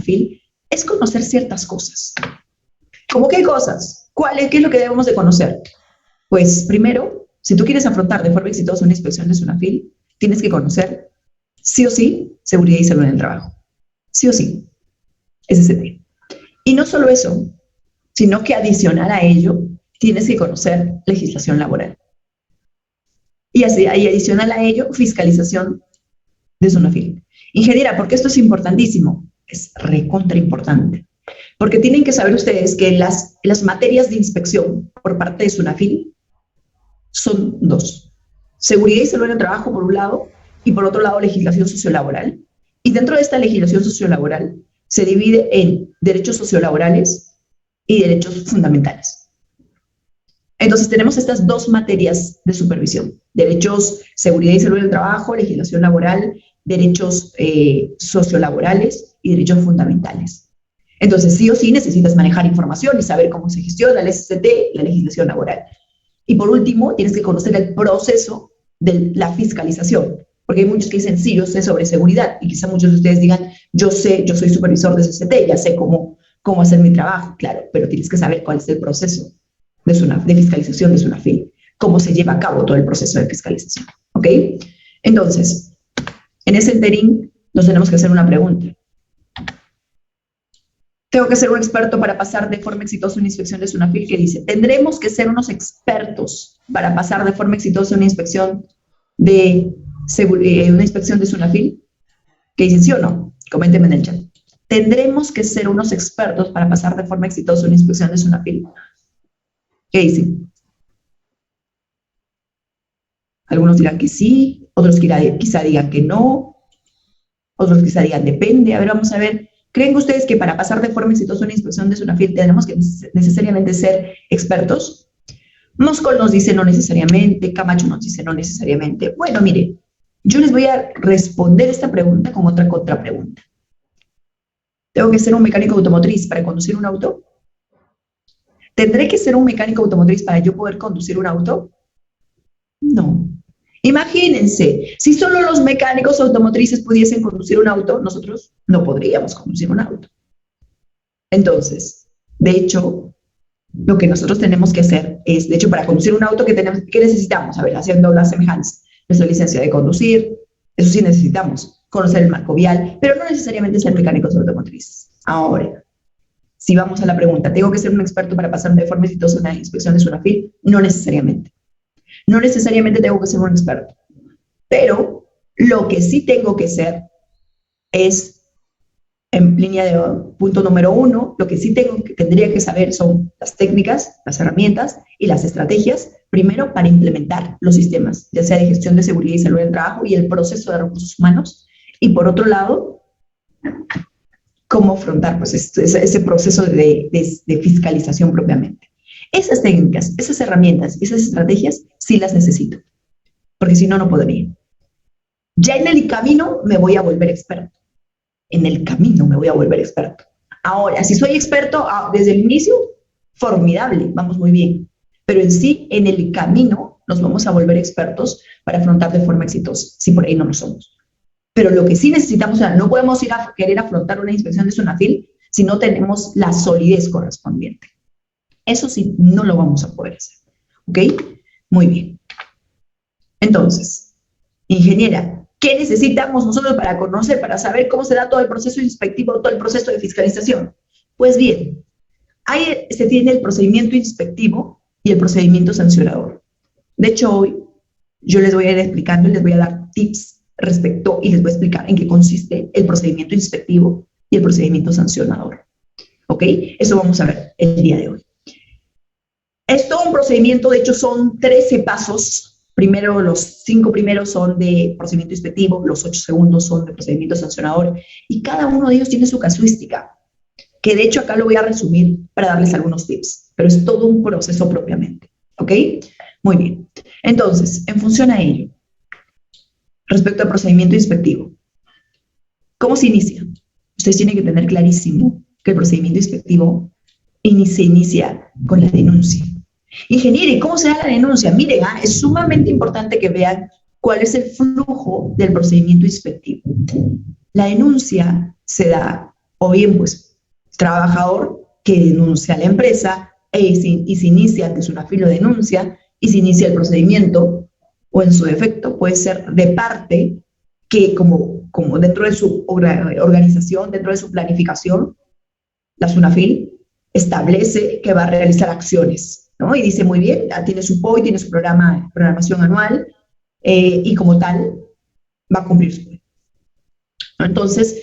SUNAFIL es conocer ciertas cosas. ¿Cómo qué cosas? ¿Qué es lo que debemos de conocer? Pues primero, si tú quieres afrontar de forma exitosa una inspección de SUNAFIL, tienes que conocer, sí o sí, seguridad y salud en el trabajo. Sí o sí, SST. Y no solo eso, sino que adicional a ello, tienes que conocer legislación laboral. Y adicional a ello, fiscalización de SUNAFIL. Ingeniera, ¿por qué esto es importantísimo? Es recontra importante. Porque tienen que saber ustedes que las materias de inspección por parte de SUNAFIL son dos. Seguridad y salud en el trabajo, por un lado, y por otro lado, legislación sociolaboral. Y dentro de esta legislación sociolaboral se divide en derechos sociolaborales y derechos fundamentales. Entonces tenemos estas dos materias de supervisión: derechos, seguridad y salud en el trabajo, legislación laboral, derechos sociolaborales y derechos fundamentales. Entonces, sí o sí necesitas manejar información y saber cómo se gestiona el SST, la legislación laboral. Y por último, tienes que conocer el proceso de la fiscalización, porque hay muchos que dicen, sí, yo sé sobre seguridad, y quizá muchos de ustedes digan, yo soy supervisor de SST, ya sé cómo hacer mi trabajo, claro, pero tienes que saber cuál es el proceso de fiscalización de SUNAFIL, cómo se lleva a cabo todo el proceso de fiscalización, ¿ok? Entonces, en ese interín nos tenemos que hacer una pregunta. Tengo que ser un experto para pasar de forma exitosa una inspección de SUNAFIL, que dice, tendremos que ser unos expertos para pasar de forma exitosa una inspección de SUNAFIL, que dicen sí o no, coméntenme en el chat. Tendremos que ser unos expertos para pasar de forma exitosa una inspección de SUNAFIL. ¿Qué dicen? Algunos dirán que sí, otros quizá digan que no, otros quizá digan depende. A ver, vamos a ver. ¿Creen ustedes que para pasar de forma exitosa una inspección de SUNAFIL tenemos que necesariamente ser expertos? Moscol nos dice no necesariamente, Camacho nos dice no necesariamente. Bueno, mire, yo les voy a responder esta pregunta con otra contrapregunta. ¿Tengo que ser un mecánico automotriz para conducir un auto? ¿Tendré que ser un mecánico automotriz para yo poder conducir un auto? No. Imagínense, si solo los mecánicos automotrices pudiesen conducir un auto, nosotros no podríamos conducir un auto. Entonces, de hecho, lo que nosotros tenemos que hacer es, de hecho, para conducir un auto, ¿qué necesitamos? A ver, haciendo la semejanza, nuestra licencia de conducir, eso sí necesitamos, conocer el marco vial, pero no necesariamente ser mecánicos automotrices. Ahora, si vamos a la pregunta, ¿tengo que ser un experto para pasar de forma exitosa una inspección de SUNAFIL? No necesariamente. No necesariamente tengo que ser un experto, pero lo que sí tengo que ser es, en línea de punto número 1, lo que sí tendría que saber son las técnicas, las herramientas y las estrategias, primero para implementar los sistemas, ya sea de gestión de seguridad y salud en el trabajo y el proceso de recursos humanos, y por otro lado, cómo afrontar pues, ese proceso de fiscalización propiamente. Esas técnicas, esas herramientas, esas estrategias, sí las necesito, porque si no, no podría. Ya en el camino me voy a volver experto. En el camino me voy a volver experto. Ahora, si soy experto desde el inicio, formidable, vamos muy bien. Pero en sí, en el camino, nos vamos a volver expertos para afrontar de forma exitosa, si por ahí no lo somos. Pero lo que sí necesitamos, o sea, no podemos ir a querer afrontar una inspección de SUNAFIL si no tenemos la solidez correspondiente. Eso sí, no lo vamos a poder hacer. ¿Ok? Muy bien. Entonces, ingeniera, ¿qué necesitamos nosotros para conocer, para saber cómo se da todo el proceso inspectivo, todo el proceso de fiscalización? Pues bien, ahí se tiene el procedimiento inspectivo y el procedimiento sancionador. De hecho, hoy yo les voy a ir explicando y les voy a dar tips respecto y les voy a explicar en qué consiste el procedimiento inspectivo y el procedimiento sancionador. ¿Ok? Eso vamos a ver el día de hoy. Es todo un procedimiento, de hecho son 13 pasos. Primero, los 5 primeros son de procedimiento inspectivo, los 8 segundos son de procedimiento sancionador, y cada uno de ellos tiene su casuística, que de hecho acá lo voy a resumir para darles algunos tips, pero es todo un proceso propiamente, ¿ok? Muy bien. Entonces, en función a ello, respecto al procedimiento inspectivo, ¿cómo se inicia? Ustedes tienen que tener clarísimo que el procedimiento inspectivo se inicia con la denuncia. Ingeniero, ¿y cómo se da la denuncia? Miren, es sumamente importante que vean cuál es el flujo del procedimiento inspectivo. La denuncia se da o bien pues trabajador que denuncia a la empresa y se inicia ante SUNAFIL lo denuncia y se inicia el procedimiento, o en su defecto puede ser de parte que como dentro de su organización, dentro de su planificación, la SUNAFIL establece que va a realizar acciones, ¿no? Y dice, muy bien, tiene su POI, tiene su programación anual, y como tal va a cumplir su POI. Entonces,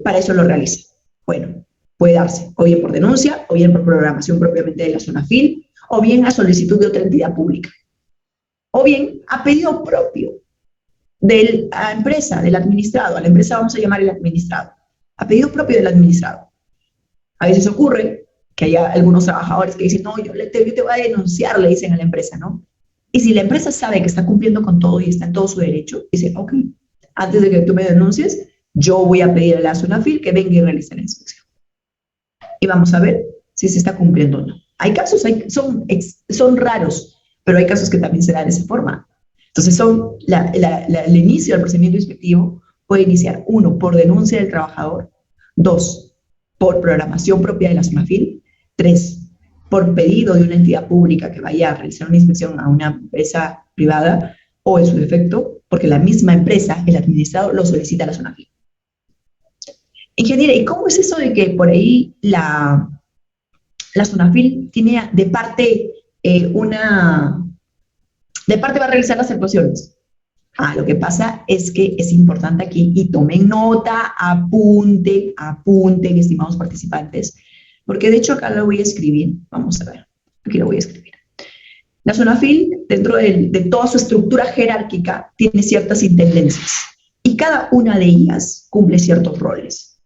para eso lo realiza. Bueno, puede darse o bien por denuncia, o bien por programación propiamente de la SUNAFIL, o bien a solicitud de otra entidad pública, o bien a pedido propio de la empresa, del administrado. A la empresa vamos a llamar el administrado, a pedido propio del administrado. A veces ocurre que haya algunos trabajadores que dicen, no, yo te voy a denunciar, le dicen a la empresa, ¿no? Y si la empresa sabe que está cumpliendo con todo y está en todo su derecho, dice, ok, antes de que tú me denuncies, yo voy a pedir a la SUNAFIL que venga y realice la inspección. Y vamos a ver si se está cumpliendo o no. Hay casos, son raros, pero hay casos que también se dan de esa forma. Entonces, el inicio del procedimiento inspectivo puede iniciar, 1, por denuncia del trabajador, 2, por programación propia de la SUNAFIL, 3, por pedido de una entidad pública que vaya a realizar una inspección a una empresa privada, o en su defecto, porque la misma empresa, el administrado, lo solicita a la SUNAFIL. Ingeniera, ¿y cómo es eso de que por ahí la SUNAFIL tiene de parte de parte va a realizar las actuaciones? Lo que pasa es que es importante aquí, y tomen nota, apunten, estimados participantes, porque de hecho acá lo voy a escribir, vamos a ver, aquí lo voy a escribir. La SUNAFIL, dentro de toda su estructura jerárquica, tiene ciertas intendencias, y cada una de ellas cumple ciertos roles.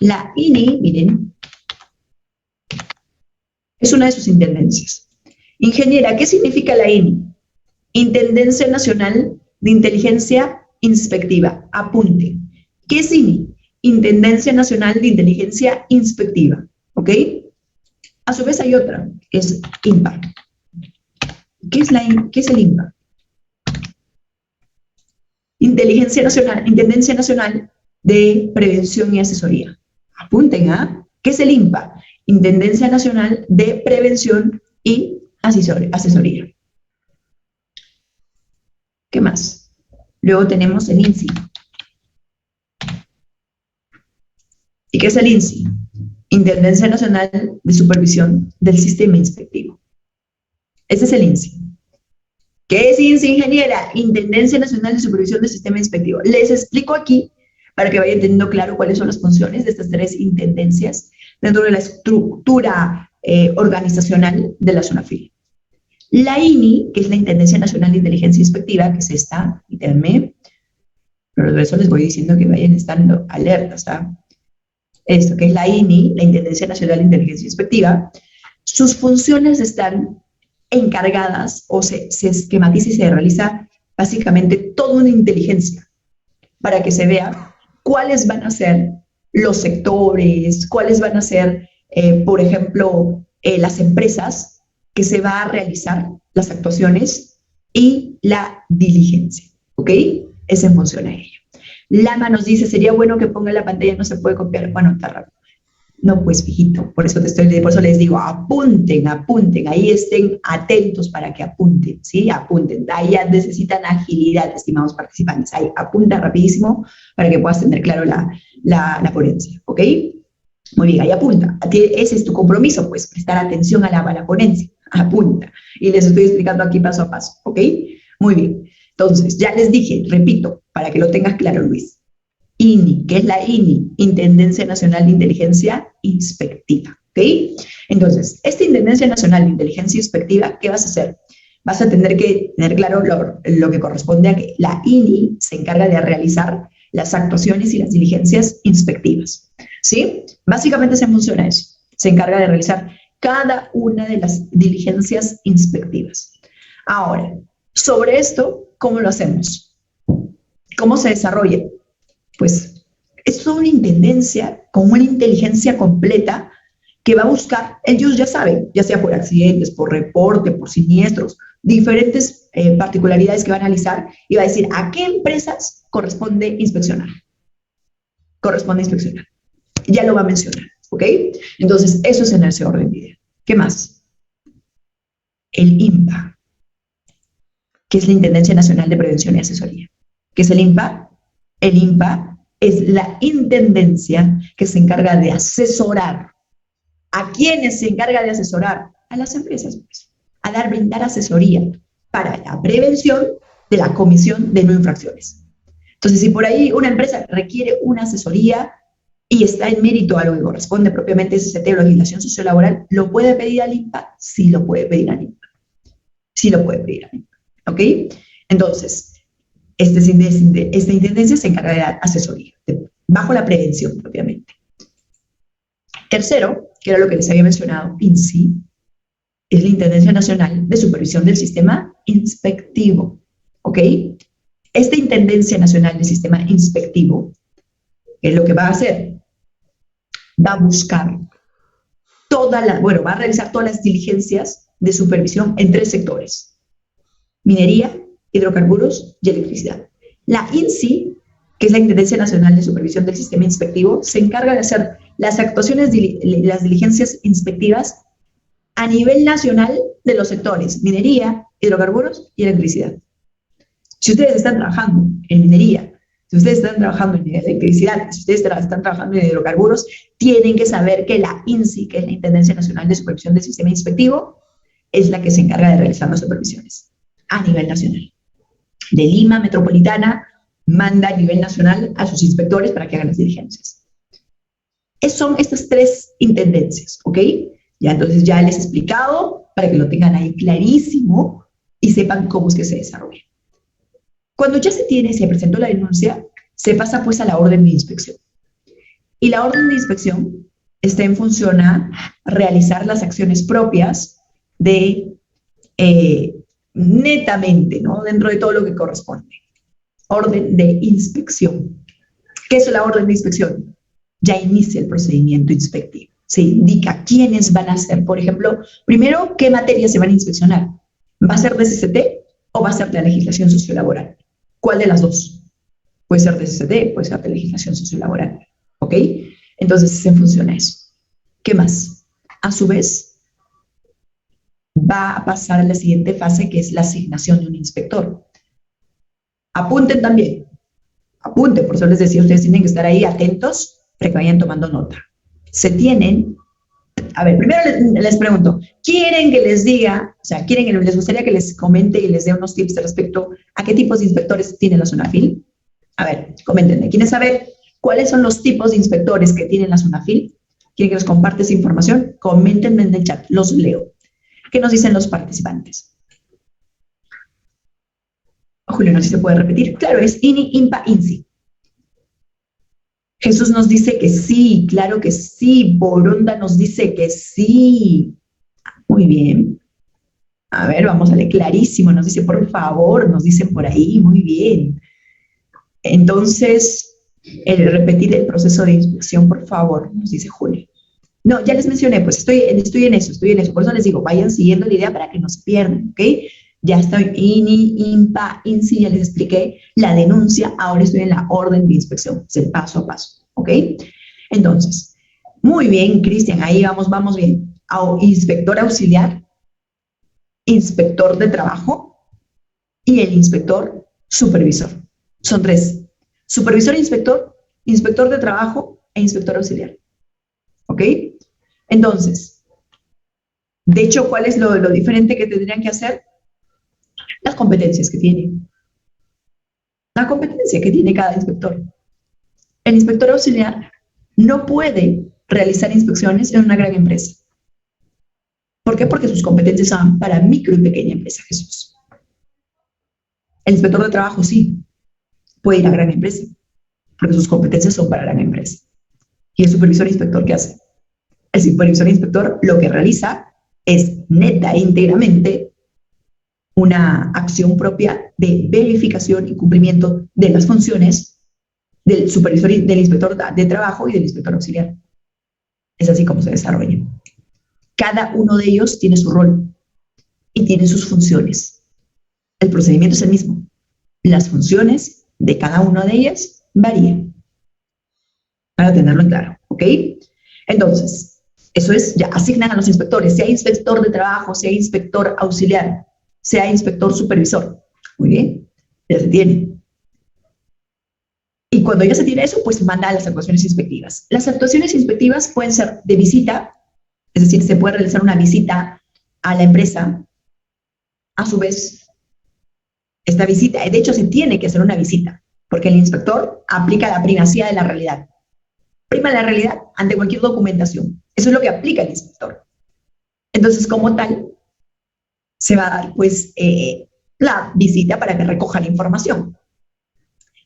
La INI, miren, es una de sus intendencias. Ingeniera, ¿qué significa la INI? Intendencia Nacional de Inteligencia Inspectiva. Apunte. ¿Qué es INI? Intendencia Nacional de Inteligencia Inspectiva. ¿Ok? A su vez hay otra, que es INPA. ¿Qué es el INPA? Intendencia Nacional de Prevención y Asesoría. Apunten, ¿ah? ¿Qué es el INPA? Intendencia Nacional de Prevención y Asesoría. ¿Qué más? Luego tenemos el INSI. ¿Y qué es el INSI? Intendencia Nacional de Supervisión del Sistema Inspectivo. Ese es el INSI. ¿Qué es INSI, ingeniera? Intendencia Nacional de Supervisión del Sistema Inspectivo. Les explico aquí para que vayan teniendo claro cuáles son las funciones de estas 3 intendencias dentro de la estructura organizacional de la SUNAFIL. La INI, que es la Intendencia Nacional de Inteligencia Inspectiva, que es esta, díganme, pero de eso les voy diciendo que vayan estando alertas, ¿ah? Esto, que es la INI, la Intendencia Nacional de Inteligencia Inspectiva, sus funciones están encargadas, o se esquematiza y se realiza básicamente toda una inteligencia para que se vea cuáles van a ser los sectores, cuáles van a ser, por ejemplo, las empresas que se va a realizar las actuaciones y la diligencia, ¿ok? Es en función a ello. Lama nos dice, sería bueno que ponga la pantalla, no se puede copiar. Bueno, está rápido. No, pues, fijito, por eso les digo, apunten, ahí estén atentos para que apunten, ¿sí? Apunten, ahí ya necesitan agilidad, estimados participantes, ahí apunta rapidísimo para que puedas tener claro la ponencia, ¿ok? Muy bien, ahí apunta, ese es tu compromiso, pues, prestar atención a la ponencia, apunta, y les estoy explicando aquí paso a paso, ¿ok? Muy bien, entonces, ya les dije, repito, para que lo tengas claro, Luis, INI, ¿qué es la INI? Intendencia Nacional de Inteligencia Inspectiva, ¿ok? Entonces, esta Intendencia Nacional de Inteligencia Inspectiva, ¿qué vas a hacer? Vas a tener que tener claro lo que corresponde a que la INI se encarga de realizar las actuaciones y las diligencias inspectivas, ¿sí? Básicamente se funciona eso, se encarga de realizar cada una de las diligencias inspectivas. Ahora, sobre esto, ¿cómo lo hacemos? ¿Cómo se desarrolla? Pues es una intendencia con una inteligencia completa que va a buscar, ellos ya saben, ya sea por accidentes, por reporte, por siniestros, diferentes particularidades que va a analizar y va a decir a qué empresas corresponde inspeccionar. Ya lo va a mencionar, ¿ok? Entonces, eso es en ese orden de idea. ¿Qué más? El INPA, que es la Intendencia Nacional de Prevención y Asesoría. ¿Qué es el INPA? El INPA es la intendencia que se encarga de asesorar. ¿A quiénes se encarga de asesorar? A las empresas, pues, a brindar asesoría para la prevención de la comisión de no infracciones. Entonces, si por ahí una empresa requiere una asesoría y está en mérito a lo que corresponde propiamente a SST o legislación sociolaboral, ¿lo puede pedir al INPA? Sí lo puede pedir al INPA. Sí lo puede pedir al INPA. ¿Ok? Entonces, esta intendencia se encarga de dar asesoría, bajo la prevención propiamente. Tercero, que era lo que les había mencionado, INSI, es la Intendencia Nacional de Supervisión del Sistema Inspectivo. ¿Ok? Esta Intendencia Nacional del Sistema Inspectivo, ¿qué es lo que va a hacer? Va a buscar va a realizar todas las diligencias de supervisión en 3 sectores: minería, hidrocarburos y electricidad. La INSI, que es la Intendencia Nacional de Supervisión del Sistema Inspectivo, se encarga de hacer las actuaciones, las diligencias inspectivas a nivel nacional de los sectores minería, hidrocarburos y electricidad. Si ustedes están trabajando en minería, si ustedes están trabajando en electricidad, si ustedes están trabajando en hidrocarburos, tienen que saber que la INSI, que es la Intendencia Nacional de Supervisión del Sistema Inspectivo, es la que se encarga de realizar las supervisiones a nivel nacional. De Lima Metropolitana manda a nivel nacional a sus inspectores para que hagan las diligencias. Son estas 3 intendencias, ¿ok? Ya entonces ya les he explicado para que lo tengan ahí clarísimo y sepan cómo es que se desarrolla. Cuando ya se presentó la denuncia, se pasa pues a la orden de inspección. Y la orden de inspección está en función a realizar las acciones propias de netamente, ¿no? Dentro de todo lo que corresponde. Orden de inspección. ¿Qué es la orden de inspección? Ya inicia el procedimiento inspectivo. Se indica quiénes van a ser, por ejemplo, primero, qué materias se van a inspeccionar. ¿Va a ser de SST o va a ser de la legislación sociolaboral? ¿Cuál de las dos? Puede ser de SST, puede ser de legislación sociolaboral. ¿Ok? Entonces, se funciona eso. ¿Qué más? A su vez, va a pasar a la siguiente fase, que es la asignación de un inspector. Apunten también. Apunten, por eso les decía, ustedes tienen que estar ahí atentos para que vayan tomando nota. A ver, primero les pregunto, ¿quieren que les diga, les gustaría que les comente y les dé unos tips respecto a qué tipos de inspectores tiene la SUNAFIL? A ver, coméntenme. ¿Quieren saber cuáles son los tipos de inspectores que tiene la SUNAFIL? ¿Quieren que les comparte esa información? Coméntenme en el chat, los leo. ¿Qué nos dicen los participantes? Julio, no sé si se puede repetir. Claro, es INI, INPA, INSI. Jesús nos dice que sí, claro que sí. Boronda nos dice que sí. Muy bien. A ver, vamos a leer clarísimo. Nos dice, por favor, nos dicen por ahí. Muy bien. Entonces, repetir el proceso de inspección, por favor, nos dice Julio. No, ya les mencioné, pues estoy en eso. Por eso les digo, vayan siguiendo la idea para que no se pierdan, ¿ok? Ya estoy INI, INPA, INSI, ya les expliqué la denuncia, ahora estoy en la orden de inspección, es el paso a paso, ¿ok? Entonces, muy bien, Cristian, ahí vamos bien. Inspector auxiliar, inspector de trabajo y el inspector supervisor. Son 3. Supervisor e inspector de trabajo e inspector auxiliar. ¿Ok? Entonces, de hecho, ¿cuál es lo diferente que tendrían que hacer? Las competencias que tienen. La competencia que tiene cada inspector. El inspector auxiliar no puede realizar inspecciones en una gran empresa. ¿Por qué? Porque sus competencias son para micro y pequeña empresa, Jesús. El inspector de trabajo sí puede ir a gran empresa, porque sus competencias son para gran empresa. ¿Y el supervisor e inspector qué hace? El supervisor e inspector lo que realiza es neta e íntegramente una acción propia de verificación y cumplimiento de las funciones del supervisor y del inspector de trabajo y del inspector auxiliar. Es así como se desarrolla. Cada uno de ellos tiene su rol y tiene sus funciones. El procedimiento es el mismo. Las funciones de cada una de ellas varían. Para tenerlo en claro, ¿ok? Entonces, eso es, ya asignan a los inspectores, sea inspector de trabajo, sea inspector auxiliar, sea inspector supervisor. Muy bien, ya se tiene. Y cuando ya se tiene eso, pues se manda a las actuaciones inspectivas. Las actuaciones inspectivas pueden ser de visita, es decir, se puede realizar una visita a la empresa. A su vez, esta visita, de hecho, se tiene que hacer una visita, porque el inspector aplica la primacía de la realidad. Prima la realidad ante cualquier documentación. Eso es lo que aplica el inspector. Entonces, como tal, se va a dar, pues, la visita para que recoja la información.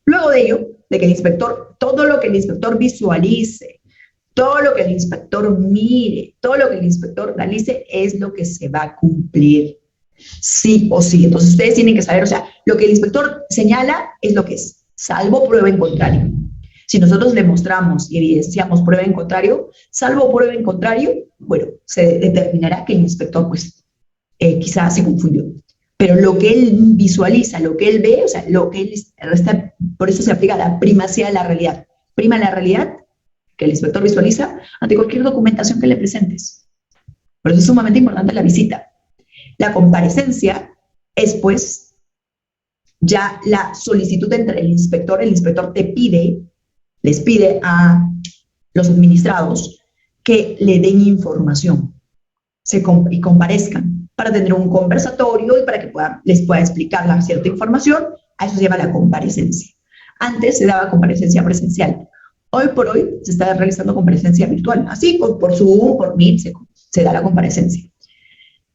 Luego de ello, de que el inspector, todo lo que el inspector visualice, todo lo que el inspector mire, todo lo que el inspector realice es lo que se va a cumplir, sí o sí. Entonces ustedes tienen que saber, o sea, lo que el inspector señala es lo que es, salvo prueba en contrario. Si nosotros le mostramos y evidenciamos prueba en contrario, salvo prueba en contrario, bueno, se determinará que el inspector, pues, quizás se confundió. Pero lo que él visualiza, lo que él ve, o sea, lo que él está, por eso se aplica la primacía de la realidad. Prima la realidad que el inspector visualiza ante cualquier documentación que le presentes. Por eso es sumamente importante la visita. La comparecencia es, pues, ya la solicitud entre el inspector te pide, les pide a los administrados que le den información y comparezcan para tener un conversatorio y para que les pueda explicar la cierta información. A eso se llama la comparecencia. Antes se daba comparecencia presencial. Hoy por hoy se está realizando comparecencia virtual. Así, por Zoom, por Meet, se da la comparecencia.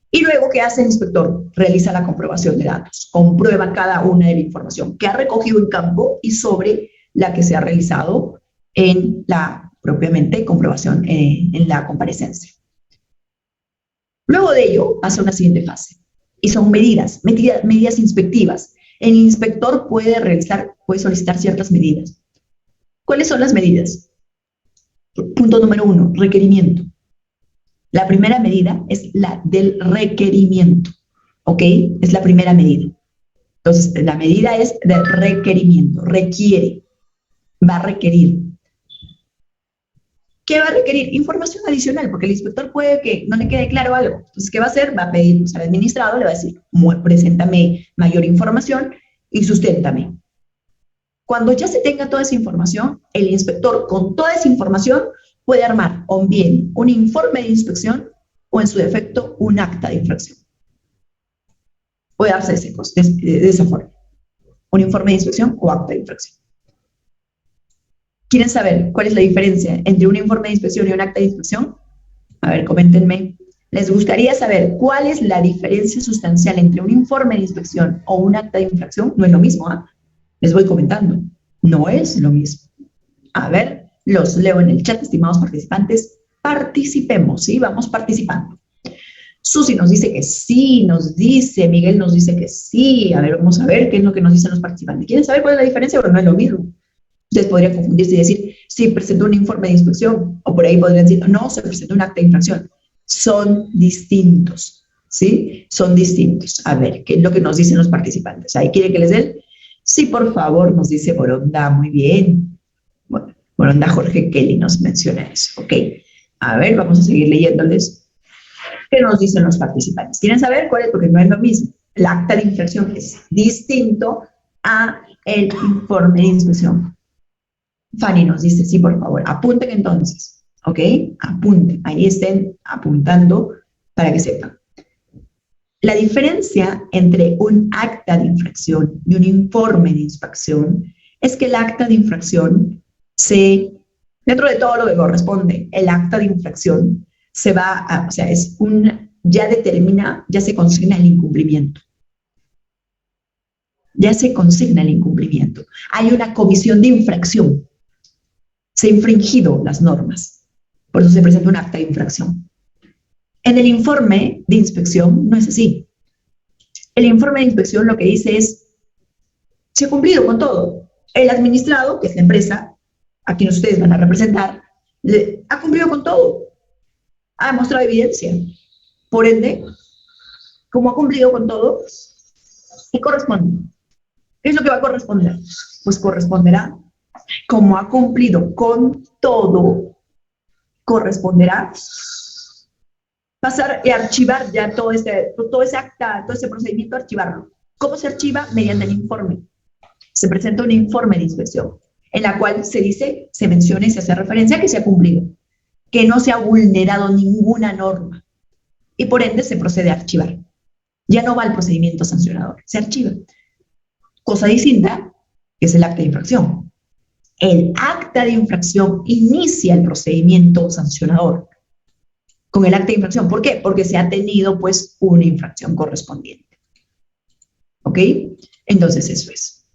Y luego, ¿qué hace el inspector? Realiza la comprobación de datos. Comprueba cada una de la información que ha recogido en campo y sobre la que se ha realizado en la propiamente comprobación en la comparecencia. Luego de ello, pasa una siguiente fase, y son medidas inspectivas. El inspector puede solicitar ciertas medidas. ¿Cuáles son las medidas? Punto número 1, requerimiento. La primera medida es la del requerimiento, ¿ok? Es la primera medida. Entonces, la medida es de requerimiento, requiere, va a requerir. ¿Qué va a requerir? Información adicional, porque el inspector puede que no le quede claro algo. Entonces, ¿qué va a hacer? Va a pedir al administrado, le va a decir, preséntame mayor información y susténtame. Cuando ya se tenga toda esa información, el inspector con toda esa información puede armar o bien un informe de inspección o en su defecto un acta de infracción. Puede darse de esa forma. Un informe de inspección o acta de infracción. ¿Quieren saber cuál es la diferencia entre un informe de inspección y un acta de inspección? A ver, coméntenme. ¿Les gustaría saber cuál es la diferencia sustancial entre un informe de inspección o un acta de infracción? No es lo mismo, ¿ah? Les voy comentando. No es lo mismo. A ver, los leo en el chat, estimados participantes. Participemos, ¿sí? Vamos participando. Susi nos dice que sí, Miguel nos dice que sí. A ver, vamos a ver qué es lo que nos dicen los participantes. ¿Quieren saber cuál es la diferencia? Pero no es lo mismo. Ustedes podrían confundirse y decir, sí, presentó un informe de inspección, o por ahí podrían decir, no, se presentó un acta de infracción. Son distintos, ¿sí? Son distintos. A ver, ¿qué es lo que nos dicen los participantes? ¿Ahí quieren que les den? Sí, por favor, nos dice Boronda, muy bien. Bueno, Boronda Jorge Kelly nos menciona eso, ok. A ver, vamos a seguir leyéndoles. ¿Qué nos dicen los participantes? ¿Quieren saber cuál es? Porque no es lo mismo. El acta de infracción es distinto a el informe de inspección. Fanny nos dice, sí, por favor, apunten entonces, ¿ok? Apunten, ahí estén apuntando para que sepan. La diferencia entre un acta de infracción y un informe de inspección es que el acta de infracción dentro de todo lo que corresponde, el acta de infracción ya se consigna el incumplimiento. Ya se consigna el incumplimiento. Hay una comisión de infracción. Se han infringido las normas. Por eso se presenta un acta de infracción. En el informe de inspección no es así. El informe de inspección lo que dice es, se ha cumplido con todo. El administrado, que es la empresa a quien ustedes van a representar, ha cumplido con todo. Ha demostrado evidencia. Por ende, como ha cumplido con todo, ¿qué corresponde? ¿Qué es lo que va a corresponder? Pues corresponderá, como ha cumplido con todo, corresponderá pasar y archivar ya todo ese acta, todo ese procedimiento, archivarlo. ¿Cómo se archiva? Mediante el informe. Se presenta un informe de inspección, en la cual se dice, se menciona y se hace referencia a que se ha cumplido, que no se ha vulnerado ninguna norma, y por ende se procede a archivar. Ya no va al procedimiento sancionador, se archiva. Cosa distinta, que es el acta de infracción. El acta de infracción inicia el procedimiento sancionador con el acta de infracción. ¿Por qué? Porque se ha tenido, pues, una infracción correspondiente. ¿Ok? Entonces, eso es.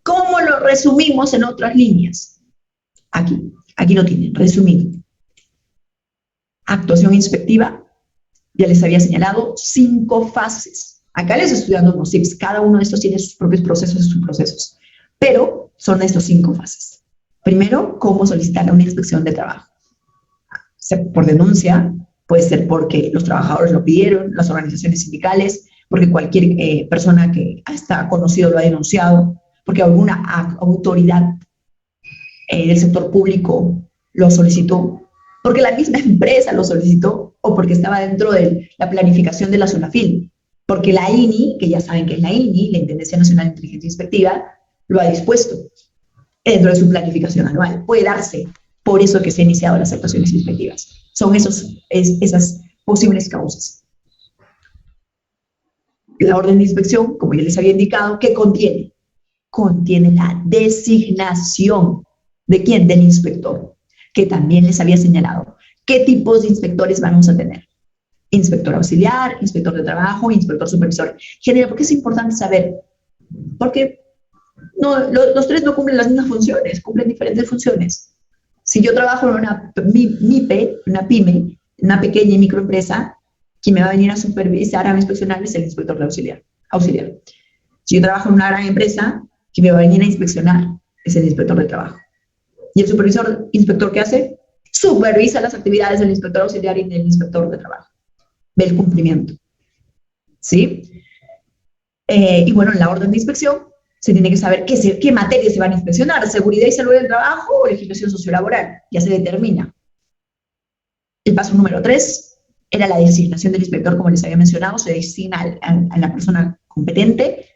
¿Cómo lo resumimos en otras líneas? Aquí lo tienen, resumido. Actuación inspectiva, ya les había señalado, 5 fases. Acá les estoy estudiando unos tips, cada uno de estos tiene sus propios procesos y subprocesos, pero son estos 5 fases. Primero, cómo solicitar una inspección de trabajo. Por denuncia, puede ser porque los trabajadores lo pidieron, las organizaciones sindicales, porque cualquier persona que hasta conocido lo ha denunciado, porque alguna autoridad del sector público lo solicitó, porque la misma empresa lo solicitó, o porque estaba dentro de la planificación de la SUNAFIL, porque la INI, que ya saben que es la INI, la Intendencia Nacional de Inteligencia Inspectiva, lo ha dispuesto dentro de su planificación anual. Puede darse por eso que se han iniciado las actuaciones inspectivas. Son esas posibles causas. La orden de inspección, como ya les había indicado, ¿qué contiene? Contiene la designación. ¿De quién? Del inspector, que también les había señalado. ¿Qué tipos de inspectores vamos a tener? Inspector auxiliar, inspector de trabajo, inspector supervisor. General, ¿por qué es importante saber? Porque los 3 no cumplen las mismas funciones, cumplen diferentes funciones. Si yo trabajo en una MIPE, una PYME, una pequeña y microempresa, quien me va a venir a supervisar, a inspeccionar es el inspector de auxiliar. Si yo trabajo en una gran empresa, quien me va a venir a inspeccionar es el inspector de trabajo. ¿Y el supervisor, inspector, qué hace? Supervisa las actividades del inspector auxiliar y del inspector de trabajo. Ve el cumplimiento. ¿Sí? Y bueno, en la orden de inspección se tiene que saber qué materias se van a inspeccionar, seguridad y salud del trabajo o legislación sociolaboral, ya se determina. El paso número 3 era la designación del inspector, como les había mencionado, se designa a la persona competente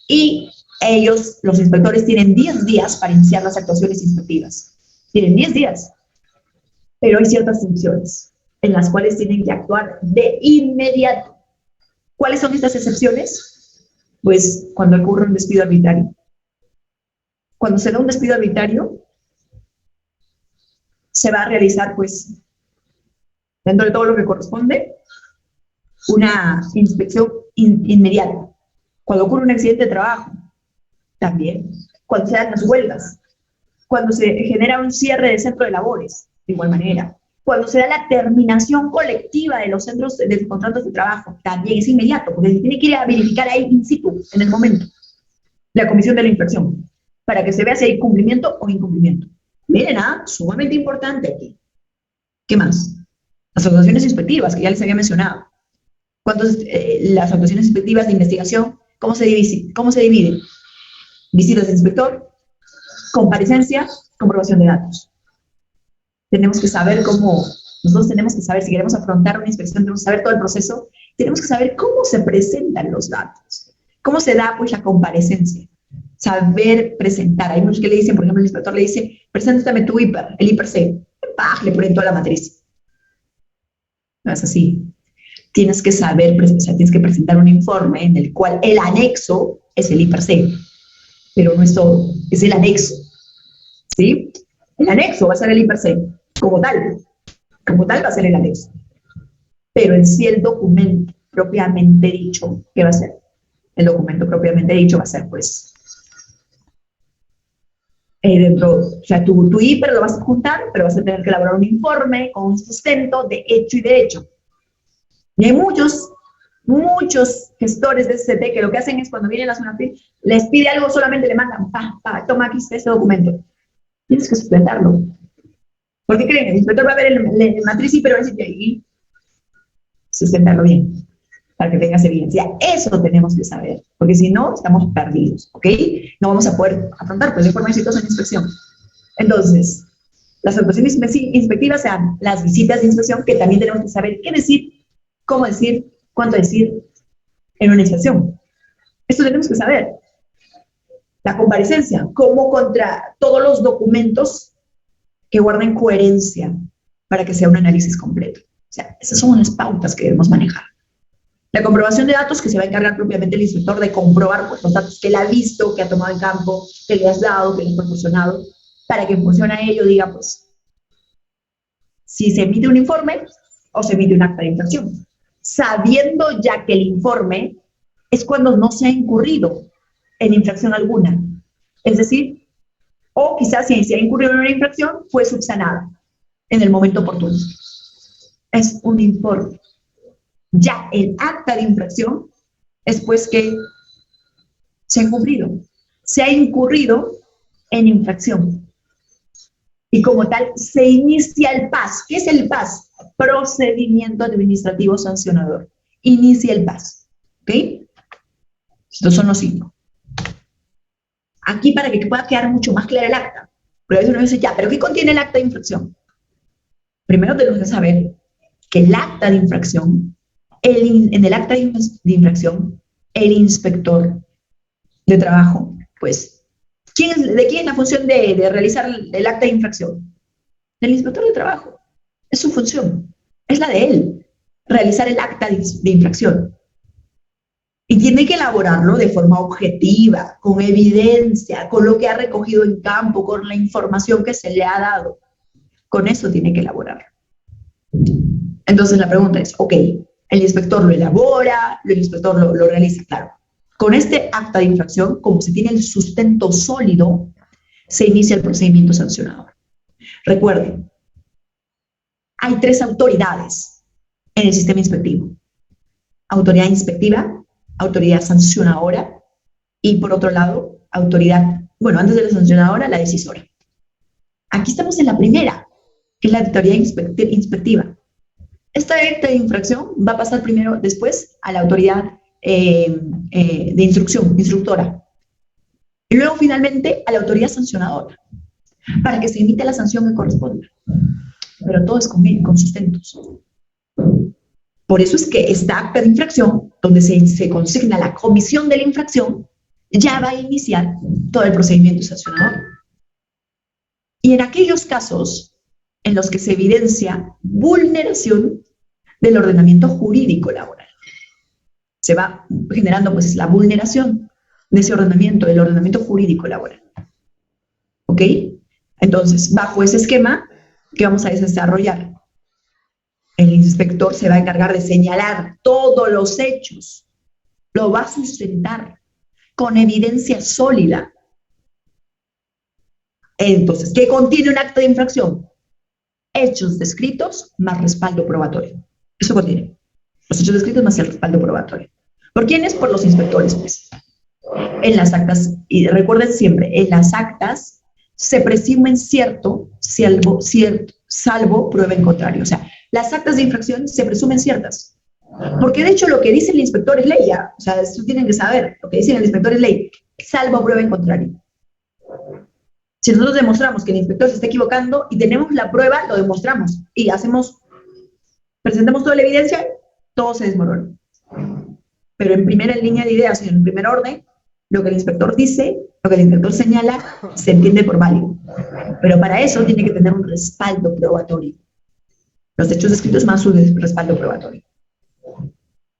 y ellos, los inspectores, tienen 10 días para iniciar las actuaciones inspectivas. Tienen 10 días, pero hay ciertas excepciones en las cuales tienen que actuar de inmediato. ¿Cuáles son estas excepciones? Pues cuando ocurre un despido arbitrario. Cuando se da un despido arbitrario, se va a realizar, pues, dentro de todo lo que corresponde, una inspección inmediata. Cuando ocurre un accidente de trabajo, también. Cuando se dan las huelgas. Cuando se genera un cierre del centro de labores, de igual manera. Cuando se da la terminación colectiva de los centros de los contratos de trabajo, también es inmediato, porque se tiene que ir a verificar ahí in situ, en el momento, la comisión de la inspección, para que se vea si hay cumplimiento o incumplimiento. Miren, sumamente importante aquí. ¿Qué más? Las actuaciones inspectivas, que ya les había mencionado. Las actuaciones inspectivas de investigación, ¿cómo se dividen? Visitas de inspector, comparecencia, comprobación de datos. Tenemos que saber nosotros tenemos que saber, si queremos afrontar una inspección, tenemos que saber todo el proceso, tenemos que saber cómo se presentan los datos, cómo se da, pues, la comparecencia, saber presentar. Hay muchos que le dicen, por ejemplo, el inspector le dice, preséntame tu IPER, el IPER-C, le ponen toda la matriz. No es así. Tienes que saber, tienes que presentar un informe en el cual el anexo es el IPER-C, pero no es todo, es el anexo, ¿sí? El anexo va a ser el IPER-C, como tal va a ser el anexo. Pero en sí el documento propiamente dicho, ¿qué va a ser? El documento propiamente dicho va a ser, pues, o sea, tu IPER lo vas a juntar, pero vas a tener que elaborar un informe con un sustento de hecho y derecho. Y hay muchos gestores de SCT que lo que hacen es cuando vienen a la SUNAFIL, les pide algo, solamente le mandan, toma aquí este documento. Tienes que sustentarlo. ¿Por qué creen? El inspector va a ver el matriz y pero va a decir, y sustentarlo bien, para que tengas evidencia. Eso tenemos que saber, porque si no, estamos perdidos, ¿ok? No vamos a poder afrontar, pues, de forma exitosa en inspección. Entonces, Las actuaciones inspectivas sean las visitas de inspección, que también tenemos que saber qué decir, cómo decir, cuándo decir en una inspección. Esto tenemos que saber. La comparecencia, cómo contra todos los documentos que guarden coherencia para que sea un análisis completo. O sea, esas son las pautas que debemos manejar. La comprobación de datos, que se va a encargar propiamente el inspector de comprobar pues, los datos que él ha visto, que ha tomado en campo, que le has dado, que le has proporcionado, para que en función a ello diga, pues, si se emite un informe o se emite un acta de infracción. Sabiendo ya que el informe es cuando no se ha incurrido en infracción alguna. Es decir, o quizás si se ha incurrido en una infracción, fue subsanada en el momento oportuno. Es un informe. Ya el acta de infracción es pues que se ha incurrido en infracción. Y como tal, se inicia el PAS. ¿Qué es el PAS? Procedimiento Administrativo Sancionador. Inicia el PAS. ¿Ok? Estos son los 5. Aquí para que pueda quedar mucho más clara el acta. Pero a veces uno dice, ya, ¿pero qué contiene el acta de infracción? Primero tenemos que saber que el acta de infracción, en el acta de infracción, el inspector de trabajo, pues, ¿de quién es la función de realizar el acta de infracción? Del inspector de trabajo. Es su función. Es la de él, realizar el acta de infracción. Y tiene que elaborarlo de forma objetiva, con evidencia, con lo que ha recogido en campo, con la información que se le ha dado. Con eso tiene que elaborarlo. Entonces la pregunta es, ok, el inspector lo elabora, el inspector lo realiza, claro. Con este acta de infracción, como se tiene el sustento sólido, se inicia el procedimiento sancionador. Recuerden, hay 3 autoridades en el sistema inspectivo. Autoridad inspectiva, autoridad sancionadora y, por otro lado, autoridad, bueno, antes de la sancionadora, la decisora. Aquí estamos en la primera, que es la autoridad inspectiva. Esta acta de infracción va a pasar primero, después, a la autoridad de instrucción, instructora. Y luego, finalmente, a la autoridad sancionadora, para que se emita la sanción que corresponda. Pero todo es con sustentos. Por eso es que esta acta de infracción, donde se consigna la comisión de la infracción, ya va a iniciar todo el procedimiento sancionador. Y en aquellos casos en los que se evidencia vulneración del ordenamiento jurídico laboral, se va generando pues la vulneración de ese ordenamiento, del ordenamiento jurídico laboral. ¿Ok? Entonces, bajo ese esquema que vamos a desarrollar, el inspector se va a encargar de señalar todos los hechos, lo va a sustentar con evidencia sólida. Entonces, ¿qué contiene un acta de infracción? Hechos descritos más respaldo probatorio. Eso contiene. Los hechos descritos más el respaldo probatorio. ¿Por quiénes? Por los inspectores, pues. En las actas, y recuerden siempre, en las actas se presumen cierto, salvo prueba en contrario. O sea, las actas de infracción se presumen ciertas. Porque de hecho lo que dice el inspector es ley, ¿ya? O sea, esto tienen que saber. Lo que dice el inspector es ley, salvo prueba en contrario. Si nosotros demostramos que el inspector se está equivocando y tenemos la prueba, lo demostramos y presentamos toda la evidencia, todo se desmorona. Pero en primera línea de ideas y en primer orden, lo que el inspector dice, lo que el inspector señala, se entiende por válido. Pero para eso tiene que tener un respaldo probatorio. Los hechos descritos más su respaldo probatorio.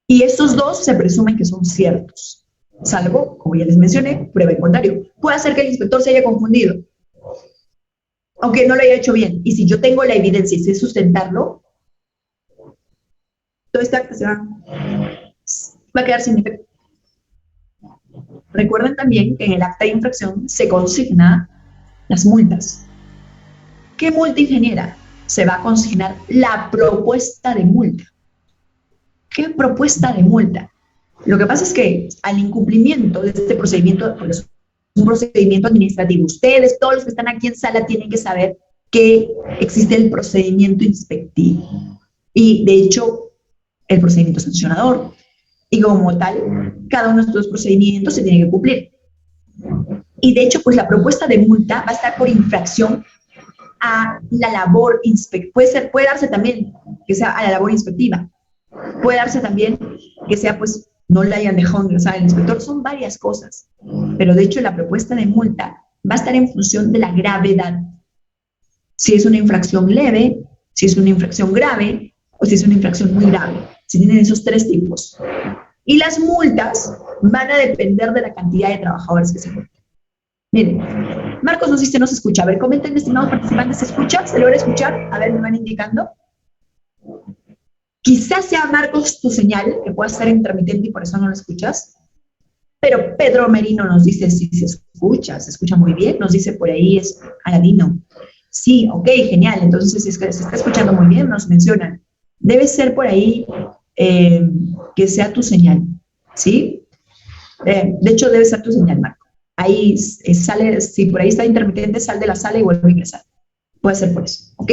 Y estos dos se presumen que son ciertos, salvo, como ya les mencioné, prueba en contrario. Puede ser que el inspector se haya confundido, aunque no lo haya hecho bien. Y si yo tengo la evidencia y sé sustentarlo, todo este acta va a quedar sin efecto. Recuerden también que en el acta de infracción se consigna las multas. ¿Qué multa, ingeniera? Se va a consignar la propuesta de multa. ¿Qué propuesta de multa? Lo que pasa es que al incumplimiento de este procedimiento, porque es un procedimiento administrativo, ustedes, todos los que están aquí en sala, tienen que saber que existe el procedimiento inspectivo y, de hecho, el procedimiento sancionador. Y como tal, cada uno de estos procedimientos se tiene que cumplir. Y, de hecho, pues la propuesta de multa va a estar por infracción a la labor inspectiva, puede darse también que sea a la labor inspectiva, puede darse también que sea, pues, no le hayan dejado ingresar al inspector, son varias cosas, pero de hecho la propuesta de multa va a estar en función de la gravedad, si es una infracción leve, si es una infracción grave, o si es una infracción muy grave, si tienen esos tres tipos. Y las multas van a depender de la cantidad de trabajadores que se multen. Miren, Marcos nos dice no se escucha. A ver, comenten, estimados participantes, ¿se escucha? ¿Se logra escuchar? A ver, me van indicando. Quizás sea, Marcos, tu señal, que pueda ser intermitente y por eso no lo escuchas. Pero Pedro Merino nos dice sí se escucha muy bien. Nos dice por ahí es Aladino. Sí, ok, genial. Entonces, es que se está escuchando muy bien, nos mencionan. Debe ser por ahí que sea tu señal, ¿sí? De hecho, debe ser tu señal, Marco. Ahí sale, si por ahí está intermitente, sal de la sala y vuelve a ingresar. Puede ser por eso, ¿ok?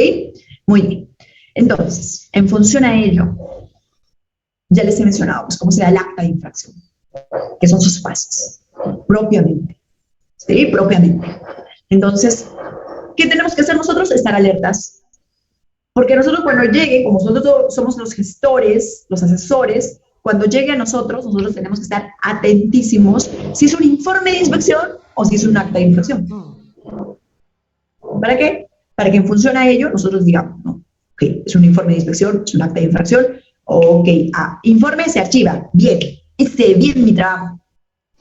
Muy bien. Entonces, en función a ello, ya les he mencionado, pues, cómo se da el acta de infracción, que son sus fases, propiamente, ¿sí? Propiamente. Entonces, ¿qué tenemos que hacer nosotros? Estar alertas. Porque nosotros cuando llegue, como nosotros somos los gestores, los asesores, cuando llegue a nosotros tenemos que estar atentísimos si es un informe de inspección o si es un acta de infracción. ¿Para qué? Para que en función a ello nosotros digamos, ¿no? Ok, es un informe de inspección, es un acta de infracción, ok, informe se archiva, bien, hice bien mi trabajo,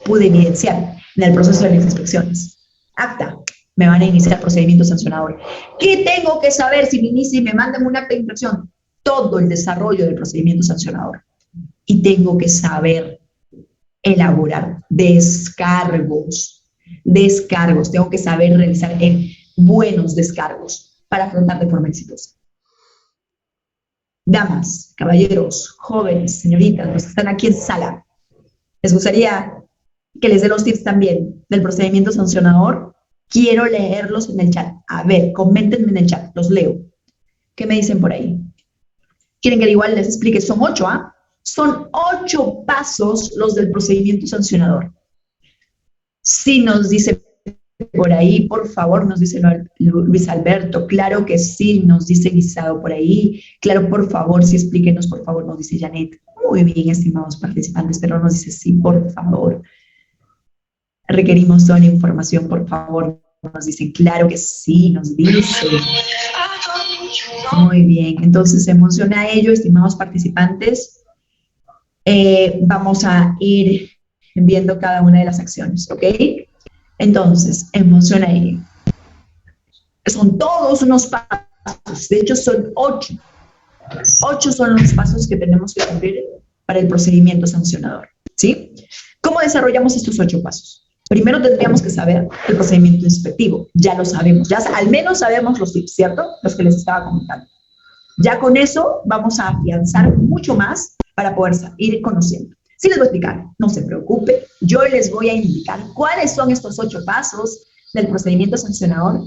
pude evidenciar en el proceso de las inspecciones. Acta, me van a iniciar procedimiento sancionador. ¿Qué tengo que saber si me inicia y me mandan un acta de infracción? Todo el desarrollo del procedimiento sancionador. Y tengo que saber elaborar descargos. Tengo que saber realizar buenos descargos para afrontar de forma exitosa. Damas, caballeros, jóvenes, señoritas, los que están aquí en sala, ¿les gustaría que les dé los tips también del procedimiento sancionador? Quiero leerlos en el chat. A ver, coméntenme en el chat, los leo. ¿Qué me dicen por ahí? ¿Quieren que igual les explique? Son 8, ¿ah? Son 8 pasos los del procedimiento sancionador. Sí, nos dice por ahí, por favor, nos dice Luis Alberto. Claro que sí, nos dice Guisado por ahí. Claro, por favor, sí, explíquenos, por favor, nos dice Janet. Muy bien, estimados participantes, pero nos dice sí, por favor. Requerimos toda la información, por favor. Nos dicen, claro que sí, nos dice. Muy bien, entonces en función a ello, estimados participantes, vamos a ir viendo cada una de las acciones, ¿ok? Entonces, en función a ello, son todos unos pasos, de hecho son 8. 8 son los pasos que tenemos que cumplir para el procedimiento sancionador, ¿sí? ¿Cómo desarrollamos estos 8 pasos? Primero tendríamos que saber el procedimiento inspectivo. Ya lo sabemos, ya al menos sabemos los tips, ¿cierto? Los que les estaba comentando. Ya con eso vamos a afianzar mucho más para poder ir conociendo. Sí les voy a explicar, no se preocupe, yo les voy a indicar cuáles son estos 8 pasos del procedimiento sancionador,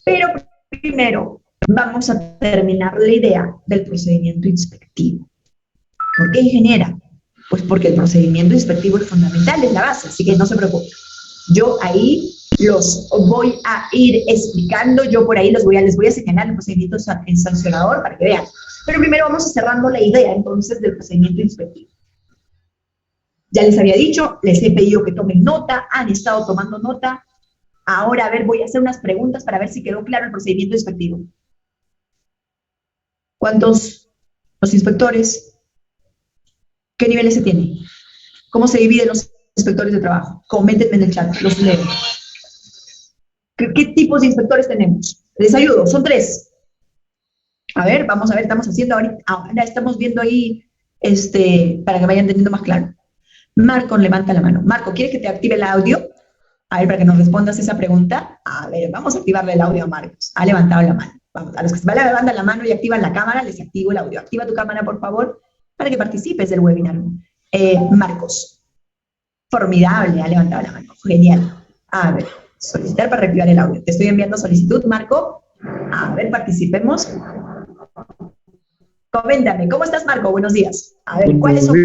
pero primero vamos a terminar la idea del procedimiento inspectivo. ¿Por qué, ingeniera? Pues porque el procedimiento inspectivo es fundamental, es la base, así que no se preocupe. Yo ahí los voy a ir explicando, yo por ahí les voy a señalar el procedimiento sancionador para que vean. Pero primero vamos cerrando la idea entonces del procedimiento inspectivo. Ya les había dicho, les he pedido que tomen nota, han estado tomando nota. Ahora, a ver, voy a hacer unas preguntas para ver si quedó claro el procedimiento inspectivo. ¿Cuántos los inspectores? ¿Qué niveles se tienen? ¿Cómo se dividen los inspectores de trabajo? Coméntenme en el chat, los leo. ¿Qué tipos de inspectores tenemos? Les ayudo, son 3. A ver, vamos a ver, estamos haciendo ahora estamos viendo ahí, para que vayan teniendo más claro. Marco levanta la mano. Marco, ¿quieres que te active el audio? A ver, para que nos respondas esa pregunta. A ver, vamos a activarle el audio a Marcos. Ha levantado la mano. Vamos, a los que se levantan la mano y activan la cámara, les activo el audio. Activa tu cámara, por favor, para que participes del webinar. Marcos. Formidable, ha levantado la mano. Genial. A ver, solicitar para reactivar el audio. Te estoy enviando solicitud, Marco. A ver, participemos. Coméntame, ¿cómo estás, Marco? Buenos días. A ver, ¿cuáles son?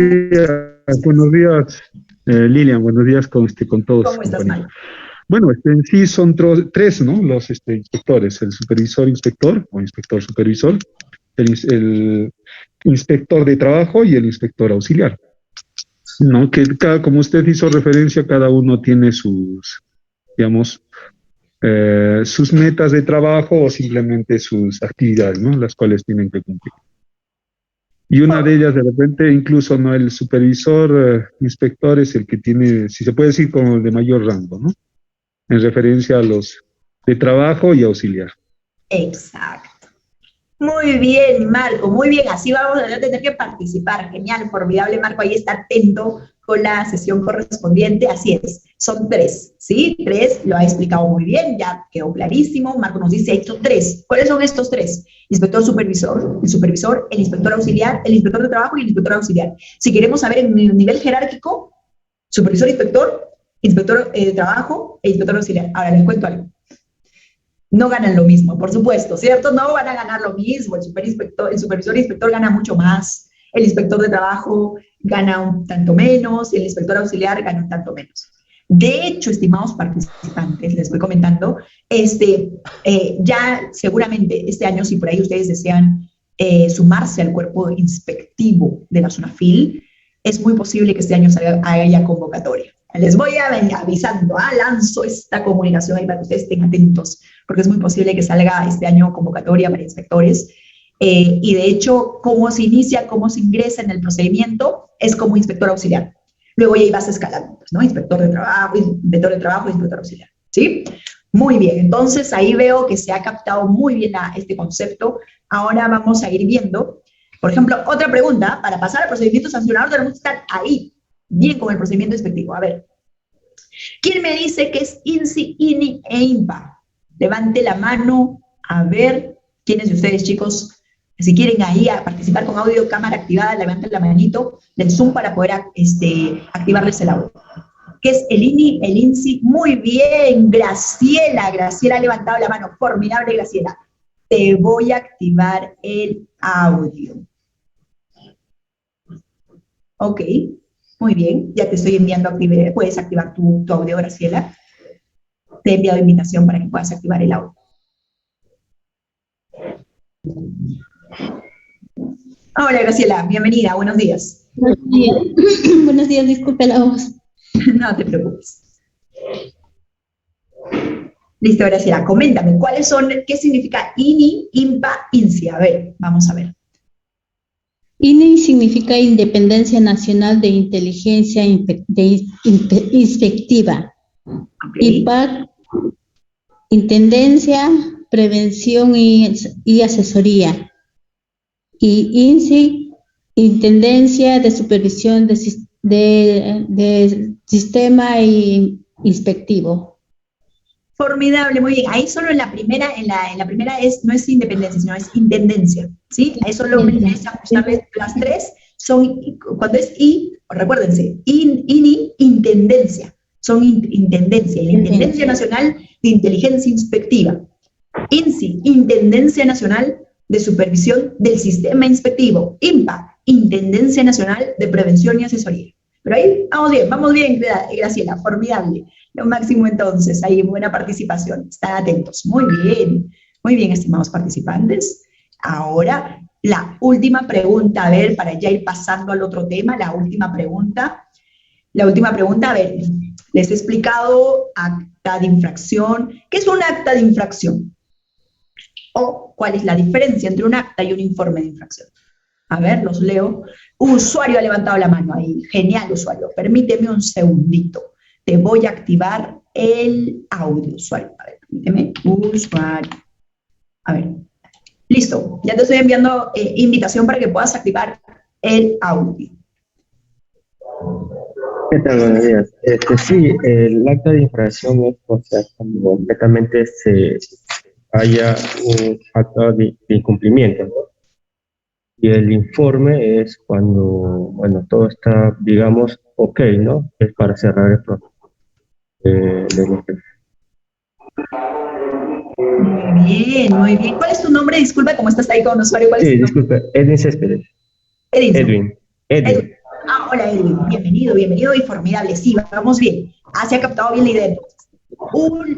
Buenos días, Lilian. Buenos días con todos. ¿Cómo estás, Marco? Bueno, en sí son tres, ¿no? Los inspectores, el supervisor inspector o inspector supervisor, el inspector de trabajo y el inspector auxiliar, ¿no? Que como usted hizo referencia, cada uno tiene sus, digamos, sus metas de trabajo o simplemente sus actividades, ¿no? Las cuales tienen que cumplir. Y una de ellas, de repente, incluso no el supervisor, inspector es el que tiene, si se puede decir, como el de mayor rango, ¿no? En referencia a los de trabajo y auxiliar. Exacto. Muy bien, Marco, muy bien. Así vamos a tener que participar. Genial, formidable, Marco. Ahí está atento con la sesión correspondiente. Así es, son tres, ¿sí? Tres, lo ha explicado muy bien, ya quedó clarísimo. Marco nos dice, estos tres. ¿Cuáles son estos tres? Inspector supervisor, el inspector auxiliar, el inspector de trabajo y el inspector auxiliar. Si queremos saber en el nivel jerárquico, supervisor, inspector de trabajo e inspector auxiliar. Ahora les cuento algo. No ganan lo mismo, por supuesto, ¿cierto? No van a ganar lo mismo. El supervisor inspector gana mucho más, el inspector de trabajo gana un tanto menos, y el inspector auxiliar gana un tanto menos. De hecho, estimados participantes, les voy comentando, ya seguramente este año, si por ahí ustedes desean sumarse al cuerpo inspectivo de la zona FIL, es muy posible que este año haya convocatoria. Les voy a venir avisando, lanzo esta comunicación ahí para que ustedes estén atentos, porque es muy posible que salga este año convocatoria para inspectores. Y de hecho, cómo se inicia, cómo se ingresa en el procedimiento, es como inspector auxiliar. Luego ya vas escalando, pues, ¿no? Inspector de trabajo, inspector auxiliar, ¿sí? Muy bien, entonces ahí veo que se ha captado muy bien este concepto. Ahora vamos a ir viendo, por ejemplo, otra pregunta, para pasar al procedimiento sancionador tenemos que estar ahí, bien con el procedimiento inspectivo. A ver, ¿quién me dice que es INSI, INI e INPA? Levante la mano, a ver, ¿quiénes de ustedes, chicos, si quieren ahí a participar con audio, cámara activada, levanten la manito del Zoom para poder activarles el audio? ¿Qué es el INI, el INSI? Muy bien, Graciela ha levantado la mano, formidable, Graciela. Te voy a activar el audio. Ok, muy bien, ya te estoy enviando, puedes activar tu audio, Graciela. Te he enviado invitación para que puedas activar el audio. Hola, Graciela, bienvenida, buenos días. Buenos días, buenos días, disculpe la voz. No te preocupes. Listo, Graciela, coméntame, ¿qué significa INI, INPA, INSI? A ver, vamos a ver. INI significa Independencia Nacional de Inteligencia Inspectiva. Okay. IPAC, Intendencia, Prevención y Asesoría. Y INSI, Intendencia de Supervisión de Sistema Inspectivo. Formidable, muy bien. Ahí solo en la primera no es independencia, sino es intendencia, ¿sí? Ahí solo es ajustarle las tres. Cuando es recuérdense, INI, intendencia. Son intendencia, y la Intendencia Nacional de Inteligencia Inspectiva. INSI, Intendencia Nacional de Supervisión del Sistema Inspectivo. INPA, Intendencia Nacional de Prevención y Asesoría. Pero ahí vamos bien, Graciela, formidable. Lo máximo entonces, ahí buena participación, están atentos. Muy bien, estimados participantes. Ahora, la última pregunta, a ver, para ya ir pasando al otro tema, la última pregunta, a ver, les he explicado acta de infracción. ¿Qué es un acta de infracción? O cuál es la diferencia entre un acta y un informe de infracción. A ver, los leo. Usuario ha levantado la mano ahí. Genial, usuario. Permíteme un segundito. Te voy a activar el audio, usuario. A ver, permíteme. Usuario. A ver. Listo. Ya te estoy enviando invitación para que puedas activar el audio. ¿Qué tal? Buenos días. Sí, el acta de infracción es, o sea, cuando completamente se haya un acta de incumplimiento, ¿no? Y el informe es cuando, bueno, todo está, digamos, ok, ¿no? Es para cerrar el proceso de los que... Muy bien. ¿Cuál es tu nombre? Disculpa, ¿cómo estás ahí con usuario? ¿Cuál es tu nombre? Disculpe, Edwin Céspedes. Edwin. Hola Edwin, bienvenido y formidable. Sí, vamos bien. Se ha captado bien la idea.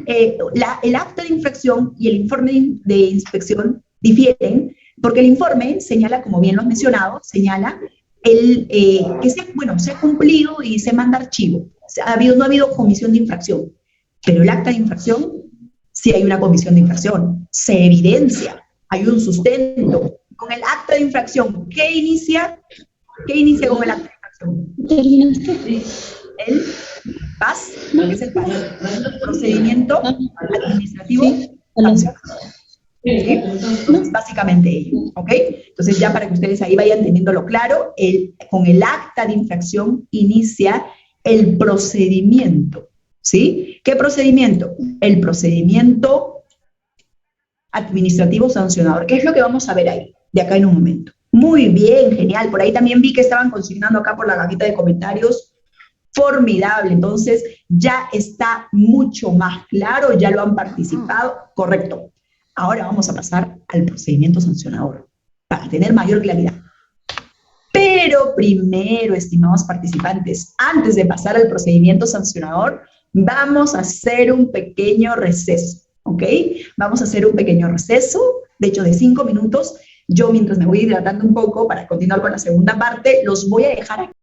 el acta de infracción y el informe de inspección difieren porque el informe señala, como bien lo has mencionado, señala que se ha cumplido y se manda archivo. No ha habido comisión de infracción, pero el acta de infracción sí hay una comisión de infracción, se evidencia, hay un sustento. Con el acta de infracción, ¿qué inicia con el acta de infracción? ¿Terminaste? El PAS, que es el PAS, procedimiento administrativo sancionador. ¿Sí? Entonces, básicamente ello, ¿ok? Entonces, ya para que ustedes ahí vayan teniéndolo claro, con el acta de infracción inicia el procedimiento, ¿sí? ¿Qué procedimiento? El procedimiento administrativo sancionador, que es lo que vamos a ver ahí, de acá en un momento. Muy bien, genial. Por ahí también vi que estaban consignando acá por la cajita de comentarios. Formidable, entonces ya está mucho más claro, ya lo han participado, correcto. Ahora vamos a pasar al procedimiento sancionador, para tener mayor claridad. Pero primero, estimados participantes, antes de pasar al procedimiento sancionador, vamos a hacer un pequeño receso, ¿ok? Vamos a hacer un pequeño receso, de hecho de 5 minutos. Yo, mientras me voy hidratando un poco para continuar con la segunda parte, los voy a dejar aquí